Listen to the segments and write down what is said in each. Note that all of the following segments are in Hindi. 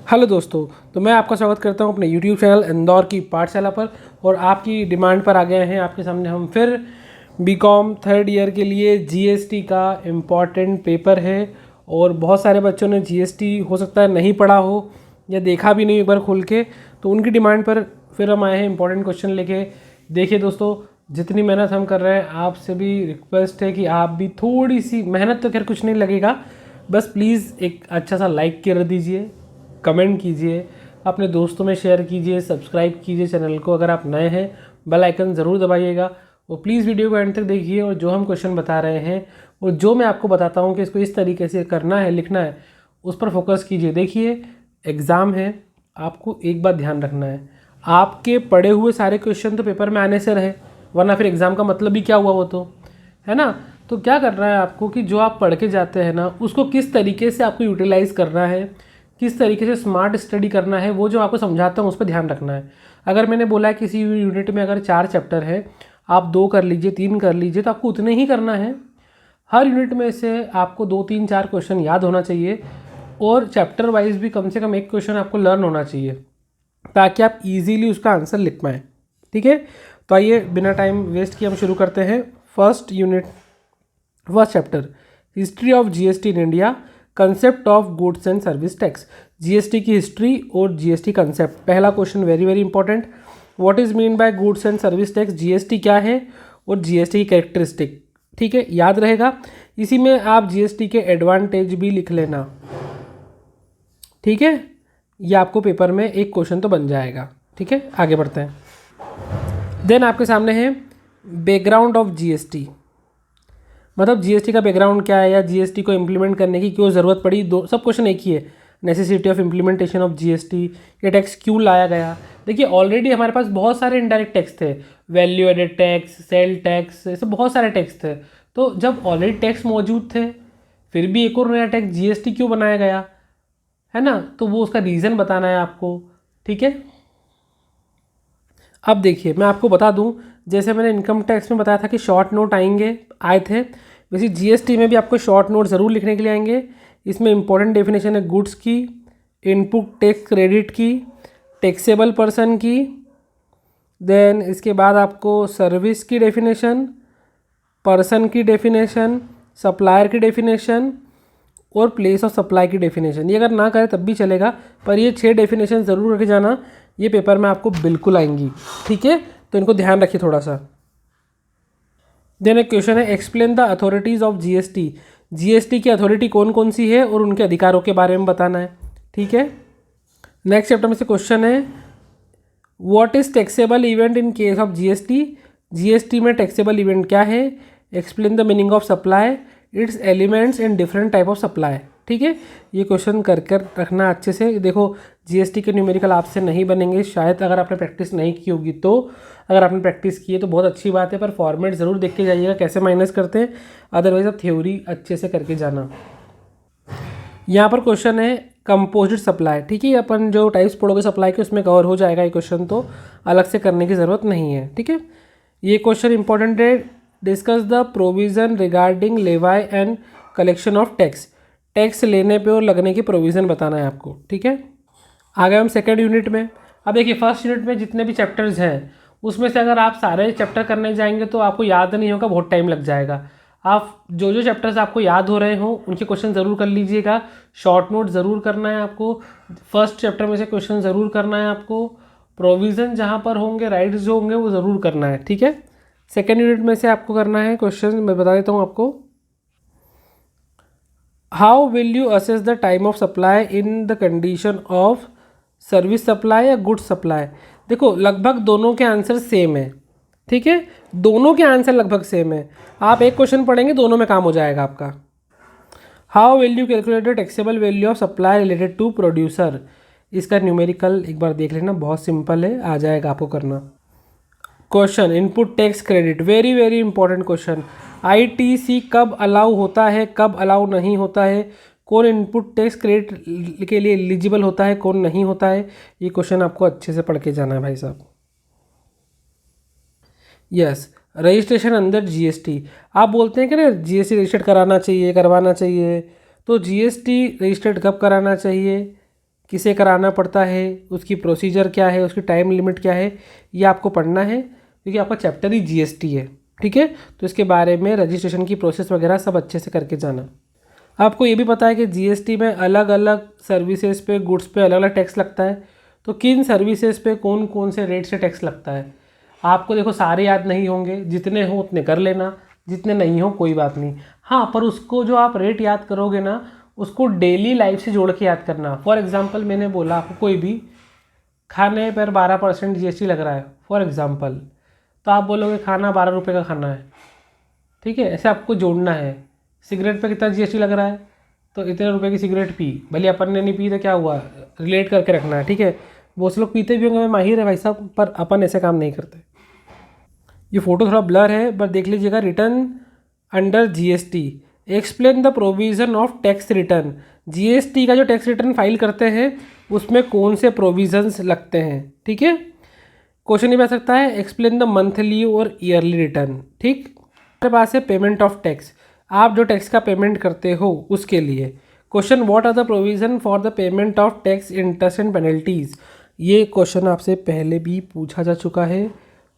हेलो दोस्तों, तो मैं आपका स्वागत करता हूं अपने YouTube चैनल इंदौर की पाठशाला पर। और आपकी डिमांड पर आ गए हैं आपके सामने हम फिर बीकॉम थर्ड ईयर के लिए जीएसटी का इम्पॉर्टेंट पेपर है। और बहुत सारे बच्चों ने जीएसटी हो सकता है नहीं पढ़ा हो या देखा भी नहीं एक बार खुल के, तो उनकी डिमांड पर फिर हम आए हैं इम्पॉर्टेंट क्वेश्चन लेके। देखिए दोस्तों, जितनी मेहनत हम कर रहे हैं आपसे भी रिक्वेस्ट है कि आप भी थोड़ी सी मेहनत, तो खैर कुछ नहीं लगेगा, बस प्लीज़ एक अच्छा सा लाइक कर दीजिए, कमेंट कीजिए, अपने दोस्तों में शेयर कीजिए, सब्सक्राइब कीजिए चैनल को। अगर आप नए हैं बेल आइकन ज़रूर दबाइएगा और प्लीज़ वीडियो को एंड तक देखिए। और जो हम क्वेश्चन बता रहे हैं और जो मैं आपको बताता हूँ कि इसको इस तरीके से करना है, लिखना है, उस पर फोकस कीजिए। देखिए, एग्ज़ाम है, आपको एक बात ध्यान रखना है, आपके पढ़े हुए सारे क्वेश्चन तो पेपर में आने से रहे, वरना फिर एग्ज़ाम का मतलब भी क्या हुआ वो तो, है ना। तो क्या करना है आपको कि जो आप पढ़ के जाते हैं ना, उसको किस तरीके से आपको यूटिलाइज़ करना है, किस तरीके से स्मार्ट स्टडी करना है, वो जो आपको समझाता हूँ उस पर ध्यान रखना है। अगर मैंने बोला है किसी यूनिट में अगर 4 चैप्टर है, आप 2 कर लीजिए, 3 कर लीजिए, तो आपको उतने ही करना है। हर यूनिट में से आपको 2 3 4 क्वेश्चन याद होना चाहिए और चैप्टर वाइज भी कम से कम एक क्वेश्चन आपको लर्न होना चाहिए, ताकि आप इजीली उसका आंसर लिख पाएँ। ठीक है, तो आइए बिना टाइम वेस्ट किए हम शुरू करते हैं। First unit, first chapter, history of GST in India, concept of goods and service tax. GST की हिस्ट्री और जीएसटी कंसेप्ट। पहला question very very important, what is mean by goods and service tax, GST क्या है और जीएसटी की कैरेक्टरिस्टिक। ठीक है, याद रहेगा। इसी में आप जीएसटी के एडवांटेज भी लिख लेना। ठीक है, ये आपको पेपर में एक क्वेश्चन तो बन जाएगा। ठीक है, आगे बढ़ते हैं। देन आपके सामने है बैकग्राउंड ऑफ जीएसटी, मतलब जीएसटी का बैकग्राउंड क्या है या जीएसटी को इम्प्लीमेंट करने की क्यों ज़रूरत पड़ी। दो सब क्वेश्चन एक ही है, necessity of implementation of GST, ये टैक्स क्यों लाया गया। देखिए, ऑलरेडी हमारे पास बहुत सारे इनडायरेक्ट टैक्स थे, value added tax, sale tax, ऐसे बहुत सारे टैक्स थे। तो जब ऑलरेडी टैक्स मौजूद थे, फिर भी एक और नया टैक्स जीएसटी क्यों बनाया गया, है ना। तो वो उसका रीज़न बताना है आपको। ठीक है, अब देखिए मैं आपको बता दूं, जैसे मैंने इनकम टैक्स में बताया था कि शॉर्ट नोट आए थे, वैसे जीएसटी में भी आपको शॉर्ट नोट ज़रूर लिखने के लिए आएंगे। इसमें इंपॉर्टेंट डेफिनेशन है गुड्स की, इनपुट टैक्स क्रेडिट की, टैक्सेबल पर्सन की, देन इसके बाद आपको सर्विस की डेफिनेशन, पर्सन की डेफिनेशन, सप्लायर की डेफिनेशन और प्लेस ऑफ सप्लाई की डेफिनेशन। ये अगर ना करें तब भी चलेगा, पर ये 6 डेफिनेशन ज़रूर रखे जाना, ये पेपर में आपको बिल्कुल आएंगी। ठीक है, तो इनको ध्यान रखिए थोड़ा सा। देन एक क्वेश्चन है, explain the authorities of GST. GST की अथॉरिटी कौन कौन सी है और उनके अधिकारों के बारे में बताना है। ठीक है, नेक्स्ट चैप्टर में से क्वेश्चन है, what is taxable event in case of GST. GST में टैक्सेबल इवेंट क्या है, explain the meaning of supply, it's elements and different type of supply. ठीक है, ये क्वेश्चन कर रखना अच्छे से। देखो, जीएसटी के न्यूमेरिकल आपसे नहीं बनेंगे शायद, अगर आपने प्रैक्टिस नहीं की होगी तो। अगर आपने प्रैक्टिस की है तो बहुत अच्छी बात है, पर फॉर्मेट ज़रूर देख के जाइएगा कैसे माइनस करते हैं, अदरवाइज आप थ्योरी अच्छे से करके जाना। यहाँ पर क्वेश्चन है कंपोजिट सप्लाई। ठीक है, अपन जो टाइप्स पढ़ोगे सप्लाई के उसमें कवर हो जाएगा ये क्वेश्चन, तो अलग से करने की ज़रूरत नहीं है। ठीक है, ये क्वेश्चन इंपॉर्टेंट है, discuss the provision regarding लेवाई and collection of tax. Tax लेने पे और लगने की प्रोविज़न बताना है आपको। ठीक है, आ गए हम सेकेंड यूनिट में। अब देखिए, फर्स्ट यूनिट में जितने भी चैप्टर्स हैं उसमें से अगर आप सारे चैप्टर करने जाएंगे तो आपको याद नहीं होगा, बहुत टाइम लग जाएगा। आप जो जो चैप्टर्स आपको याद हो रहे हो उनके क्वेश्चन ज़रूर कर लीजिएगा, शॉर्ट नोट ज़रूर करना है आपको, फर्स्ट चैप्टर में से क्वेश्चन ज़रूर करना है आपको, प्रोविज़न जहाँ पर होंगे, राइट्स जो होंगे वो ज़रूर करना है। ठीक है, सेकेंड यूनिट में से आपको करना है क्वेश्चन, मैं बता देता हूँ आपको। How will you assess the time of supply in the condition of service supply या गुड सप्लाई। देखो, लगभग दोनों के आंसर सेम है। ठीक है, दोनों के आंसर लगभग सेम है, आप एक क्वेश्चन पढ़ेंगे दोनों में काम हो जाएगा आपका। How will you calculate the taxable value of supply related to producer. इसका न्यूमेरिकल एक बार देख लेना, बहुत सिंपल है, आ जाएगा आपको करना। Question, input tax credit, very very important question. ITC कब अलाउ होता है, कब अलाउ नहीं होता है, कौन इनपुट टैक्स क्रेडिट के लिए एलिजिबल होता है, कौन नहीं होता है, ये क्वेश्चन आपको अच्छे से पढ़ के जाना है भाई साहब। यस, रजिस्ट्रेशन अंदर जीएसटी। आप बोलते हैं कि ना जीएसटी रजिस्टर्ड कराना चाहिए, करवाना चाहिए, तो जीएसटी रजिस्टर्ड कब कराना चाहिए, किसे कराना पड़ता है, उसकी प्रोसीजर क्या है, उसकी टाइम लिमिट क्या है, ये आपको पढ़ना है क्योंकि आपका चैप्टर ही जीएसटी है। ठीक है, तो इसके बारे में रजिस्ट्रेशन की प्रोसेस वगैरह सब अच्छे से करके जाना। आपको ये भी पता है कि जीएसटी में अलग अलग सर्विसेज पे, गुड्स पे अलग अलग टैक्स लगता है। तो किन सर्विसेज पे कौन कौन से रेट से टैक्स लगता है आपको देखो सारे याद नहीं होंगे, जितने हो उतने कर लेना, जितने नहीं हो कोई बात नहीं। हाँ, पर उसको जो आप रेट याद करोगे ना, उसको डेली लाइफ से जोड़ के याद करना। फॉर एग्जांपल मैंने बोला आपको कोई भी खाने पर 12% जीएसटी लग रहा है फॉर एग्जांपल, तो आप बोलोगे खाना 12 रुपये का खाना है। ठीक है, ऐसे आपको जोड़ना है। सिगरेट पे कितना जीएसटी लग रहा है, तो इतने रुपए की सिगरेट पी, भले अपन ने नहीं पी तो क्या हुआ, रिलेट करके रखना है। ठीक है, बहुत से लोग पीते भी होंगे, मैं माहिर है भाई साहब, पर अपन ऐसे काम नहीं करते। ये फ़ोटो थोड़ा ब्लर है पर देख लीजिएगा। Return under GST explain the provision of tax return. GST का जो टैक्स रिटर्न फाइल करते हैं उसमें कौन से प्रोविजंस लगते हैं। ठीक है, क्वेश्चन ये बन सकता है एक्सप्लेन द मंथली और ईयरली रिटर्न। ठीक, हमारे पास है पेमेंट ऑफ टैक्स, आप जो टैक्स का पेमेंट करते हो उसके लिए। Question what are the provision for the payment of tax interest and penalties. ये क्वेश्चन आपसे पहले भी पूछा जा चुका है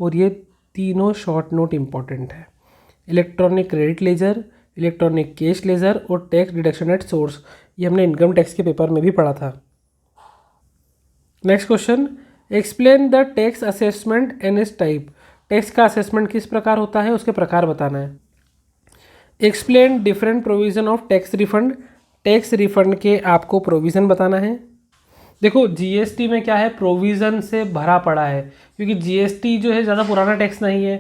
और ये तीनों शॉर्ट नोट इम्पॉर्टेंट है। Electronic credit ledger, electronic cash ledger और टैक्स डिडक्शन एट सोर्स, ये हमने इनकम टैक्स के पेपर में भी पढ़ा था। Next question explain the tax assessment and it's type. Tax का असेसमेंट किस प्रकार होता है, उसके प्रकार बताना है। Explain different provision of tax refund. Tax refund के आपको प्रोविज़न बताना है। देखो जीएसटी में क्या है, प्रोविज़न से भरा पड़ा है क्योंकि जीएसटी जो है ज़्यादा पुराना टैक्स नहीं है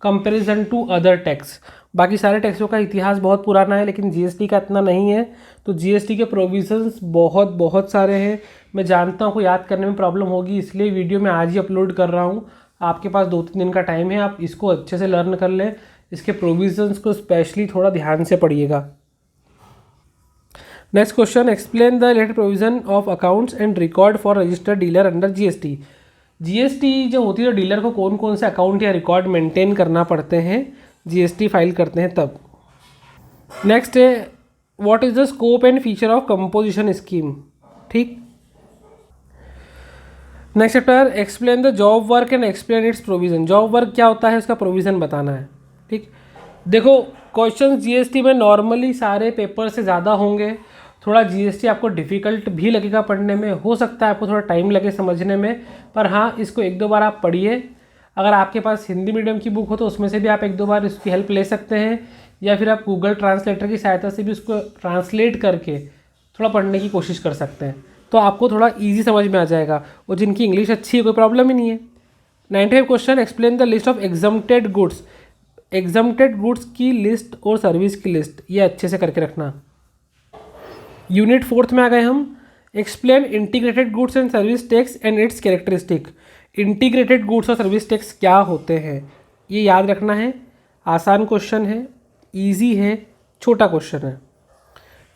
कंपैरिजन टू अदर टैक्स। बाकी सारे टैक्सों का इतिहास बहुत पुराना है लेकिन जीएसटी का इतना नहीं है। तो जीएसटी के प्रोविजंस बहुत बहुत सारे हैं। मैं जानता हूँ को याद करने में प्रॉब्लम होगी, इसलिए वीडियो मैं आज ही अपलोड कर रहा हूँ। आपके पास 2-3 दिन का टाइम है, आप इसको अच्छे से लर्न कर लें। इसके प्रोविजंस को स्पेशली थोड़ा ध्यान से पढ़िएगा। Next question explain the related provision of accounts and record for registered dealer under GST. GST जो होती है तो डीलर को कौन कौन से अकाउंट या रिकॉर्ड मेंटेन करना पड़ते हैं जीएसटी फाइल करते हैं तब। नेक्स्ट है what is the scope and feature of composition scheme. ठीक, next chapter explain the job work and explain its provision. Job work क्या होता है, उसका प्रोविजन बताना है। ठीक, देखो क्वेश्चन जीएसटी में नॉर्मली सारे पेपर से ज़्यादा होंगे। थोड़ा जीएसटी आपको डिफ़िकल्ट भी लगेगा पढ़ने में, हो सकता है आपको थोड़ा टाइम लगे समझने में, पर हाँ इसको 1-2 बार आप पढ़िए। अगर आपके पास हिंदी मीडियम की बुक हो तो उसमें से भी आप 1-2 बार इसकी हेल्प ले सकते हैं, या फिर आप गूगल ट्रांसलेटर की सहायता से भी उसको ट्रांसलेट करके थोड़ा पढ़ने की कोशिश कर सकते हैं, तो आपको थोड़ा ईजी समझ में आ जाएगा। और जिनकी इंग्लिश अच्छी है कोई प्रॉब्लम ही नहीं है। 95 question explain the list of exempted goods. Exempted goods की लिस्ट और सर्विस की लिस्ट, ये अच्छे से करके रखना। यूनिट 4 में आ गए हम। Explain integrated goods and service tax and it's characteristic. Integrated goods और सर्विस टैक्स क्या होते हैं ये याद रखना है। आसान क्वेश्चन है, इजी है, छोटा क्वेश्चन है।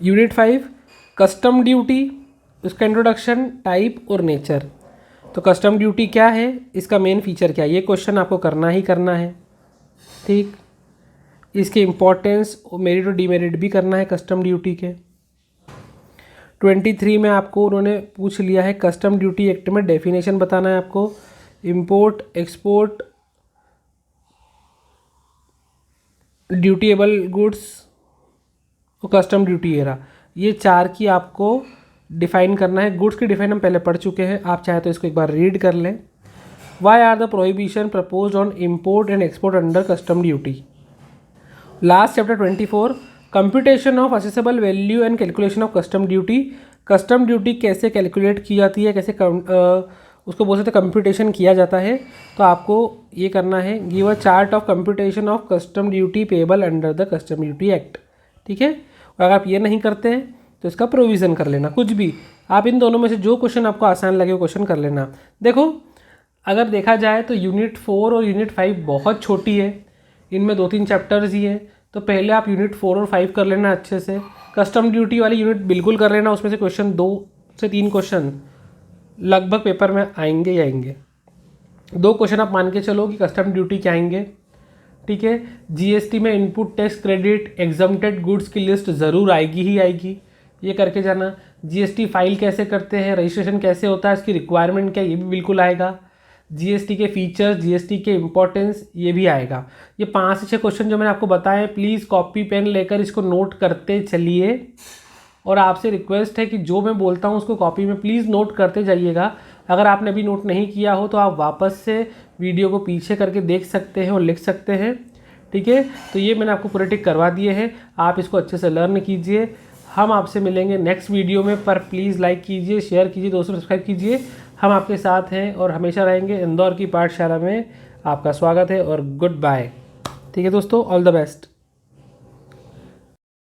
यूनिट 5 कस्टम ड्यूटी, उसका इंट्रोडक्शन, टाइप और नेचर। तो कस्टम ड्यूटी क्या है, इसका मेन फीचर क्या है, ये क्वेश्चन आपको करना ही करना है। ठीक, इसके इम्पोर्टेंस मेरिट और डीमेरिट भी करना है कस्टम ड्यूटी के। 23 में आपको उन्होंने पूछ लिया है कस्टम ड्यूटी एक्ट में डेफिनेशन बताना है आपको। इंपोर्ट, एक्सपोर्ट, ड्यूटीएबल गुड्स और कस्टम ड्यूटी एरा, ये 4 की आपको डिफाइन करना है। गुड्स की डिफाइन हम पहले पढ़ चुके हैं, आप चाहे तो इसको एक बार रीड कर लें। Why are the prohibition propose on import and export under custom duty. Last chapter 24 computation of assessable value and calculation of custom duty. Custom duty कैसे कैलकुलेट की जाती है, कैसे उसको बोल सकते कंप्यूटेशन किया जाता है, तो आपको ये करना है। Give a chart of computation of custom duty payable under the custom duty act. ठीक है, और अगर आप ये नहीं करते हैं तो इसका प्रोविज़न कर लेना। कुछ भी आप इन दोनों में से जो क्वेश्चन आपको आसान लगे वो क्वेश्चन कर लेना। देखो अगर देखा जाए तो यूनिट 4 और यूनिट 5 बहुत छोटी है, इनमें 2-3 चैप्टर्स ही हैं, तो पहले आप यूनिट 4 और 5 कर लेना अच्छे से। कस्टम ड्यूटी वाली यूनिट बिल्कुल कर लेना, उसमें से क्वेश्चन 2 से 3 क्वेश्चन लगभग पेपर में आएंगे ही आएंगे। 2 क्वेश्चन आप मान के चलो कि कस्टम ड्यूटी क्या आएंगे। ठीक है, जीएसटी में input tax credit exempted goods की लिस्ट ज़रूर आएगी ही आएगी, ये करके जाना। जीएसटी फाइल कैसे करते हैं, रजिस्ट्रेशन कैसे होता है, इसकी रिक्वायरमेंट क्या, ये भी बिल्कुल आएगा। जीएसटी के फीचर्स, जीएसटी के इम्पोर्टेंस, ये भी आएगा। ये 5 से 6 क्वेश्चन जो मैंने आपको बताए, प्लीज़ कॉपी पेन लेकर इसको नोट करते चलिए। और आपसे रिक्वेस्ट है कि जो मैं बोलता हूँ उसको कॉपी में प्लीज़ नोट करते जाइएगा। अगर आपने अभी नोट नहीं किया हो तो आप वापस से वीडियो को पीछे करके देख सकते हैं और लिख सकते हैं, ठीक है। तो ये मैंने आपको पूरे टिक करवा दिए हैं, आप इसको अच्छे से लर्न कीजिए। हम आपसे मिलेंगे नेक्स्ट वीडियो में, पर प्लीज़ लाइक कीजिए, शेयर कीजिए, दोस्तों सब्सक्राइब कीजिए। हम आपके साथ हैं और हमेशा रहेंगे। इंदौर की पाठशाला में आपका स्वागत है और गुड बाय। ठीक है दोस्तों, ऑल द बेस्ट।